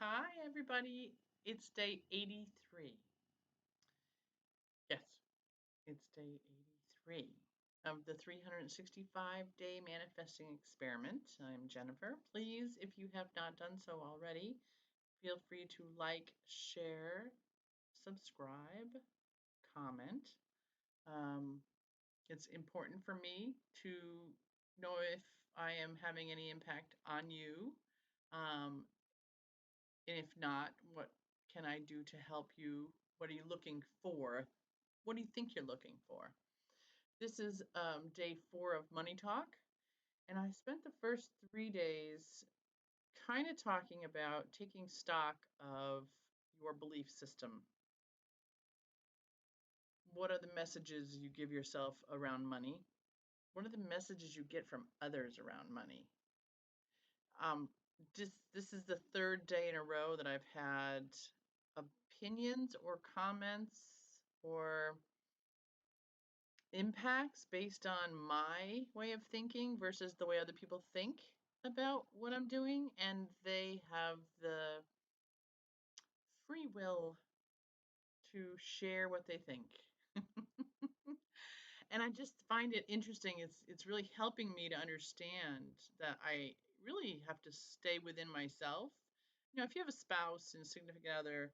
Hi, everybody. It's day 83. Yes, it's day 83 of the 365-day manifesting experiment. I'm Jennifer. Please, if you have not done so already, feel free to like, share, subscribe, comment. Um, it's important for me to know if I am having any impact on you. Um, And if not, what can I do to help you? What are you looking for? What do you think you're looking for? This is day 4 of Money Talk, and I spent the first 3 days kind of talking about taking stock of your belief system. What are the messages you give yourself around money? What are the messages you get from others around money? Um, this is the third day in a row that I've had opinions or comments or impacts based on my way of thinking versus the way other people think about what I'm doing, and they have the free will to share what they think. And I just find it interesting. It's really helping me to understand that I really have to stay within myself. If you have a spouse and a significant other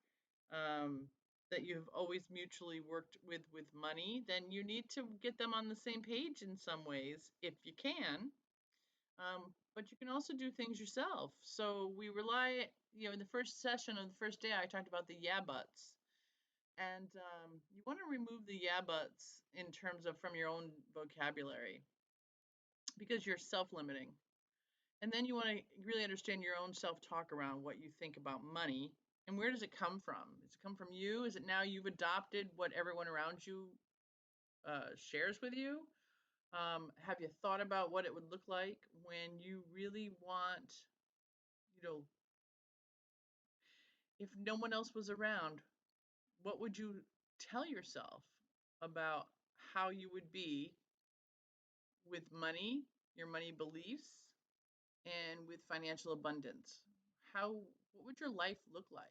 um, that you've always mutually worked with money, then you need to get them on the same page in some ways if you can. But you can also do things yourself. So we rely, in the first session of the first day, I talked about the yeah buts. And you want to remove the yeah buts in terms of from your own vocabulary because you're self-limiting. And then you want to really understand your own self-talk around what you think about money and where does it come from? Does it come from you? Is it now you've adopted what everyone around you shares with you? Have you thought about what it would look like when you really want, you know, if no one else was around, what would you tell yourself about how you would be with money, your money beliefs, and with financial abundance? What would your life look like?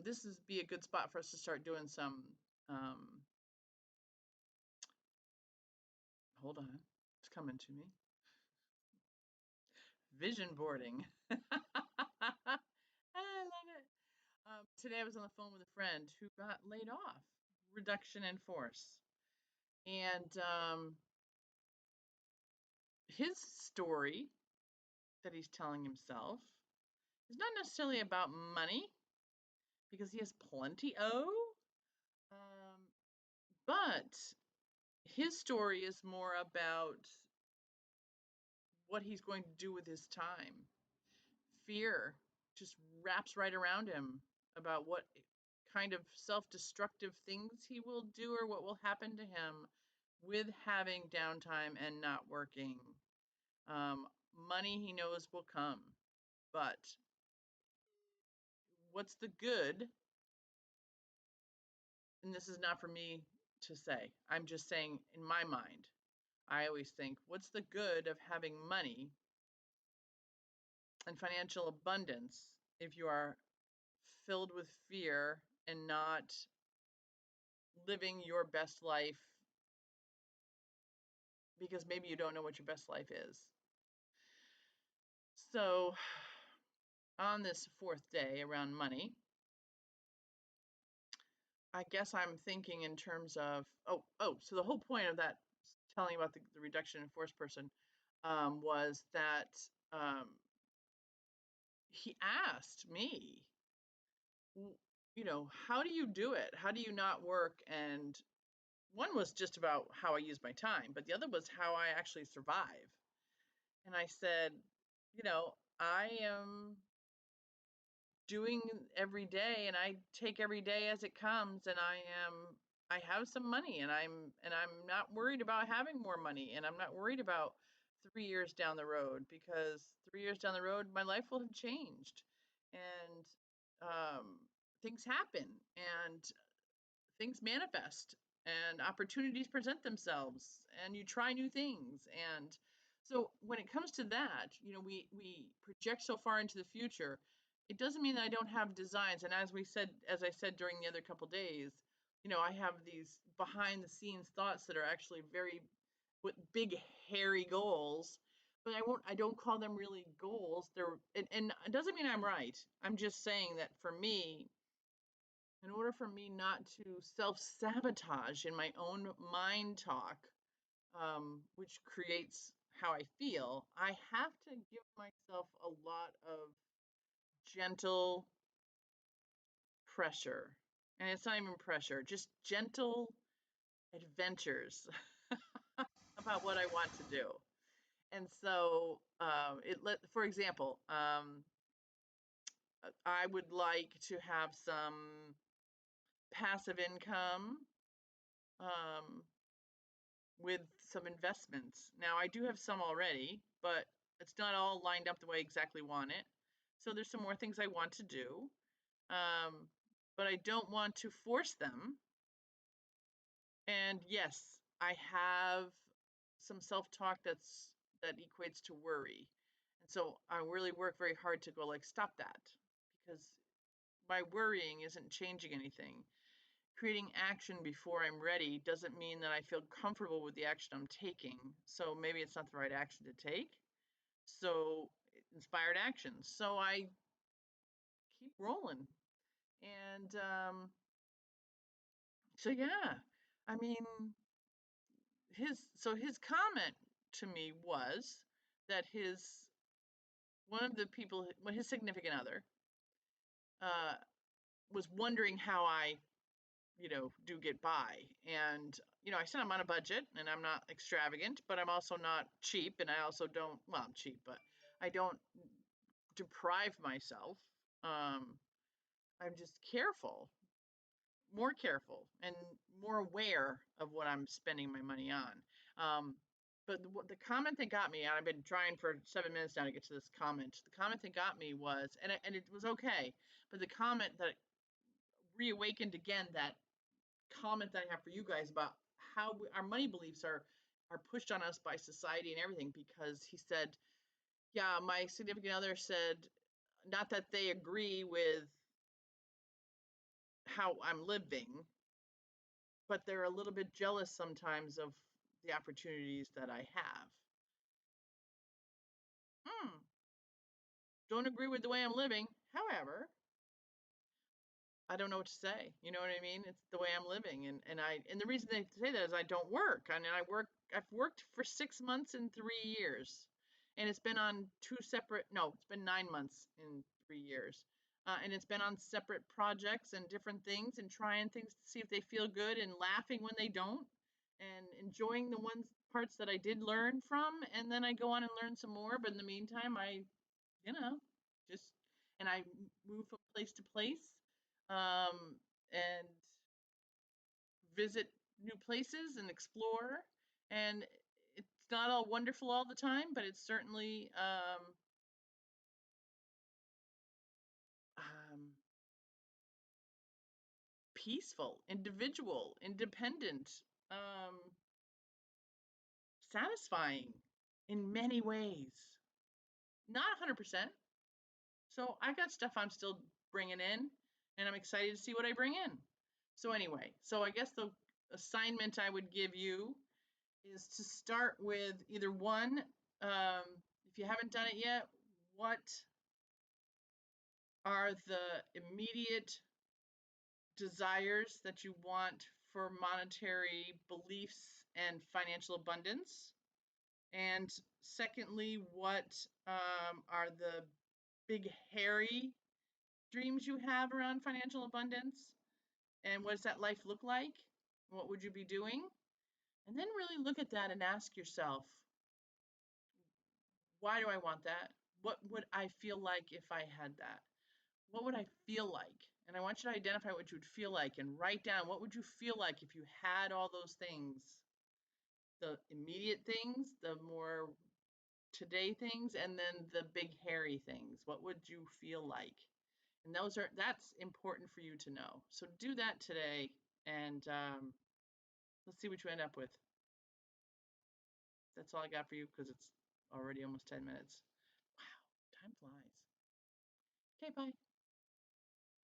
This is be a good spot for us to start doing some, um, hold on, it's coming to me. Vision boarding. I love it. Today I was on the phone with a friend who got laid off, reduction in force. And his story that he's telling himself is not necessarily about money because he has plenty. Um, but his story is more about what he's going to do with his time. Fear just wraps right around him about what kind of self-destructive things he will do or what will happen to him with having downtime and not working. Money he knows will come, but what's the good? And this is not for me to say. I'm just saying in my mind, I always think, what's the good of having money and financial abundance if you are filled with fear and not living your best life because maybe you don't know what your best life is. So, on this fourth day around money, I guess I'm thinking in terms of so the whole point of that telling about the reduction in force person was that he asked me, how do you do it? How do you not work? And one was just about how I use my time, but the other was how I actually survive. And I said, I am doing every day and I take every day as it comes, and I have some money, and I'm not worried about having more money, and I'm not worried about 3 years down the road, because 3 years down the road my life will have changed, and things happen, and things manifest, and opportunities present themselves, and you try new things. And so when it comes to that, we project so far into the future, it doesn't mean that I don't have designs. And as I said during the other couple days, I have these behind the scenes thoughts that are actually very with big hairy goals, but I don't call them really goals. And it doesn't mean I'm right. I'm just saying that for me, in order for me not to self-sabotage in my own mind talk, which creates how I feel, I have to give myself a lot of gentle pressure. And it's not even pressure, just gentle adventures about what I want to do. And so, for example, I would like to have some passive income um, with some investments. Now, I do have some already, but it's not all lined up the way I exactly want it. So there's some more things I want to do, um, but I don't want to force them. And yes, I have some self-talk that equates to worry. And so I really work very hard to go like, stop that, because my worrying isn't changing anything. Creating action before I'm ready doesn't mean that I feel comfortable with the action I'm taking. So maybe it's not the right action to take. So inspired action. So I keep rolling. And so yeah, I mean, his comment to me was that his one of the people, his significant other, uh, was wondering how I, do get by. And I said I'm on a budget and I'm not extravagant, but I'm also not cheap, and I also don't. Well, I'm cheap, but I don't deprive myself. Um, I'm just careful, more careful and more aware of what I'm spending my money on. Um, but the comment that got me, and I've been trying for 7 minutes now to get to this comment. The comment that got me was, and it was okay, but the comment that reawakened again that comment that I have for you guys about how our money beliefs are pushed on us by society and everything. Because he said, yeah, my significant other said, not that they agree with how I'm living, but they're a little bit jealous sometimes of the opportunities that I have. Hmm, don't agree with the way I'm living. However, I don't know what to say. You know what I mean? It's the way I'm living, and the reason they say that is I don't work. I mean, I've worked for 6 months in 3 years, and it's been on two separate. No, it's been 9 months in 3 years, and it's been on separate projects and different things, and trying things to see if they feel good, and laughing when they don't, and enjoying the ones parts that I did learn from, and then I go on and learn some more. But in the meantime, I you know, just and I move from place to place, and visit new places and explore. And it's not all wonderful all the time, but it's certainly um, peaceful, individual, independent, satisfying in many ways. Not 100%. So I got stuff I'm still bringing in, and I'm excited to see what I bring in. So anyway, so I guess the assignment I would give you is to start with either one, if you haven't done it yet, what are the immediate desires that you want for monetary beliefs and financial abundance? And secondly, what are the big, hairy dreams you have around financial abundance? And what does that life look like? What would you be doing? And then really look at that and ask yourself, why do I want that? What would I feel like if I had that? What would I feel like? And I want you to identify what you would feel like and write down, what would you feel like if you had all those things? The immediate things, the more today things, and then the big hairy things. What would you feel like? And that's important for you to know. So do that today, and let's see what you end up with. That's all I got for you because it's already almost 10 minutes. Wow, time flies. Okay. Okay, bye.